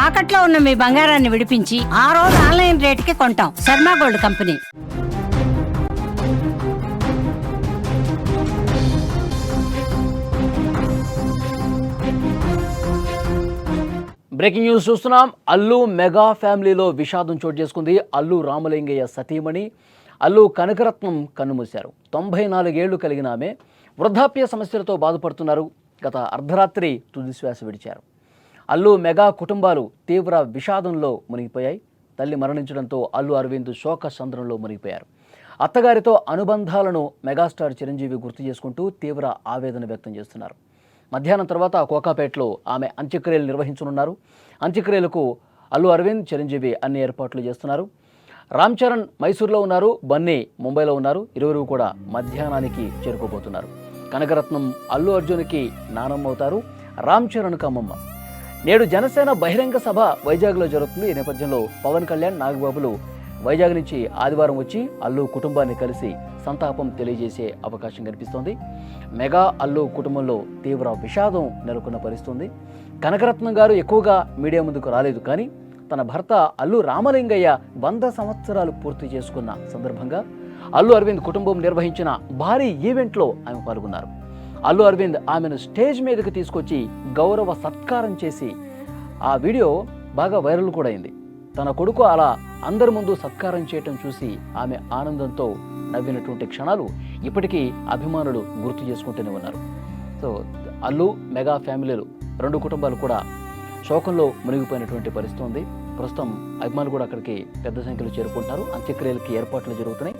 తాకట్లో ఉన్న మీ బంగారాన్ని విడిపించి ఆ రోజు ఆన్లైన్ రేటుకి కొంటాం. Sharma gold company. Breaking news చూస్తున్నాం. అల్లు మెగా ఫ్యామిలీలో విషాదం చోటు చేసుకుంది. అల్లు రామలింగయ్య సతీమణి అల్లు కనకరత్నం కన్నుమూశారు. 94 ఏళ్లు కలిగిన ఆమె వృద్ధాప్య సమస్యలతో బాధపడుతున్నారు. గత అర్ధరాత్రి తుదిశ్వాస విడిచారు. అల్లు మెగా కుటుంబాలు తీవ్ర విషాదంలో మునిగిపోయాయి. తల్లి మరణించడంతో అల్లు అరవింద్ శోక సంద్రంలో మునిగిపోయారు. అత్తగారితో అనుబంధాలను మెగాస్టార్ చిరంజీవి గుర్తు చేసుకుంటూ తీవ్ర ఆవేదన వ్యక్తం చేస్తున్నారు. మధ్యాహ్నం తర్వాత కోకాపేటలో ఆమె అంత్యక్రియలు నిర్వహించనున్నారు. అంత్యక్రియలకు అల్లు అరవింద్, చిరంజీవి అన్ని ఏర్పాట్లు చేస్తున్నారు. రామ్ చరణ్ మైసూర్లో ఉన్నారు, బన్నీ ముంబైలో ఉన్నారు. ఇరువురు కూడా మధ్యాహ్నానికి చేరుకోబోతున్నారు. కనకరత్నం అల్లు అర్జున్కి నానమ్మ అవుతారు, రామ్ చరణ్కు అమ్మమ్మ. నేడు జనసేన బహిరంగ సభ వైజాగ్లో జరుగుతుంది. ఈ నేపథ్యంలో పవన్ కళ్యాణ్, నాగబాబులు వైజాగ్ నుంచి ఆదివారం వచ్చి అల్లు కుటుంబాన్ని కలిసి సంతాపం తెలియజేసే అవకాశం కనిపిస్తోంది. మెగా అల్లు కుటుంబంలో తీవ్ర విషాదం నెలకొన్న పరిస్థితుంది. కనకరత్నం గారు ఎక్కువగా మీడియా ముందుకు రాలేదు. కానీ తన భర్త అల్లు రామలింగయ్య 100 సంవత్సరాలు పూర్తి చేసుకున్న సందర్భంగా అల్లు అరవింద్ కుటుంబం నిర్వహించిన భారీ ఈవెంట్లో ఆమె పాల్గొన్నారు. అల్లు అరవింద్ ఆమెను స్టేజ్ మీదకి తీసుకొచ్చి గౌరవ సత్కారం చేసి ఆ వీడియో బాగా వైరల్ కూడా అయింది. తన కొడుకు అలా అందరి ముందు సత్కారం చేయటం చూసి ఆమె ఆనందంతో నవ్వినటువంటి క్షణాలు ఇప్పటికీ అభిమానులు గుర్తు చేసుకుంటూనే ఉన్నారు. సో అల్లు మెగా ఫ్యామిలీలు 2 కుటుంబాలు కూడా శోకంలో మునిగిపోయినటువంటి పరిస్థితి ఉంది. ప్రస్తుతం అభిమానులు కూడా అక్కడికి పెద్ద సంఖ్యలో చేరుకుంటున్నారు. అంత్యక్రియలకి ఏర్పాట్లు జరుగుతున్నాయి.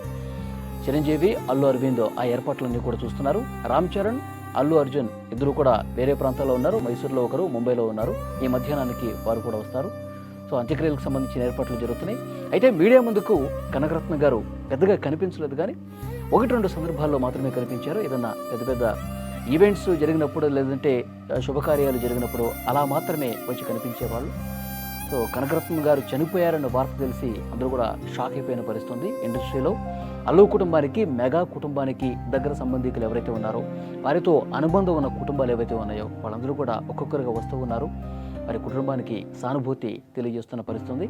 చిరంజీవి, అల్లు అరవింద్ ఆ ఏర్పాట్లన్నీ కూడా చూస్తున్నారు. రామ్ చరణ్, అల్లు అర్జున్ ఇద్దరు కూడా వేరే ప్రాంతాల్లో ఉన్నారు. మైసూర్లో ఒకరు, ముంబైలో ఉన్నారు. ఈ మధ్యాహ్నానికి వారు కూడా వస్తారు. సో అంత్యక్రియలకు సంబంధించిన ఏర్పాట్లు జరుగుతున్నాయి. అయితే మీడియా ముందుకు కనకరత్న గారు పెద్దగా కనిపించలేదు. కానీ 1-2 సందర్భాల్లో మాత్రమే కనిపించారు. ఏదన్నా పెద్ద పెద్ద ఈవెంట్స్ జరిగినప్పుడు, లేదంటే శుభకార్యాలు జరిగినప్పుడు అలా మాత్రమే వచ్చి కనిపించేవాళ్ళు. సో కనకరత్న గారు చనిపోయారన్న వార్త తెలిసి అందరూ కూడా షాక్ అయిపోయిన పరిస్థితుంది. ఇండస్ట్రీలో అల్లు కుటుంబానికి, మెగా కుటుంబానికి దగ్గర సంబంధికులు ఎవరైతే ఉన్నారో, వారితో అనుబంధం ఉన్న కుటుంబాలు ఏవైతే ఉన్నాయో వాళ్ళందరూ కూడా ఒక్కొక్కరుగా వస్తూ ఉన్నారు. వారి కుటుంబానికి సానుభూతి తెలియజేస్తున్న పరిస్థితుంది.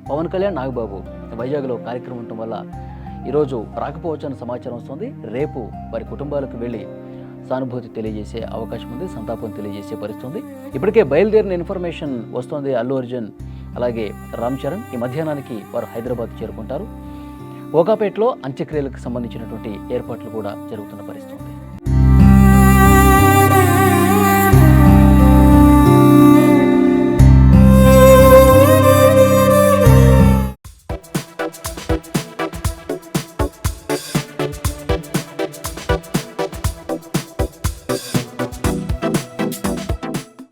పవన్ కళ్యాణ్, నాగబాబు వైజాగ్లో కార్యక్రమం ఉండటం వల్ల ఈరోజు రాకపోవచ్చని సమాచారం వస్తుంది. రేపు వారి కుటుంబాలకు వెళ్ళి సానుభూతి తెలియజేసే అవకాశం ఉంది, సంతాపం తెలియజేసే పరిస్థితుంది. ఇప్పటికే బయలుదేరిన ఇన్ఫర్మేషన్ వస్తుంది. అల్లు అర్జున్ అలాగే రామ్ చరణ్ ఈ మధ్యాహ్నానికి వారు హైదరాబాద్ చేరుకుంటారు. కోకాపేటలో అంత్యక్రియలకు సంబంధించినటువంటి ఏర్పాట్లు కూడా జరుగుతున్న పరిస్థితి.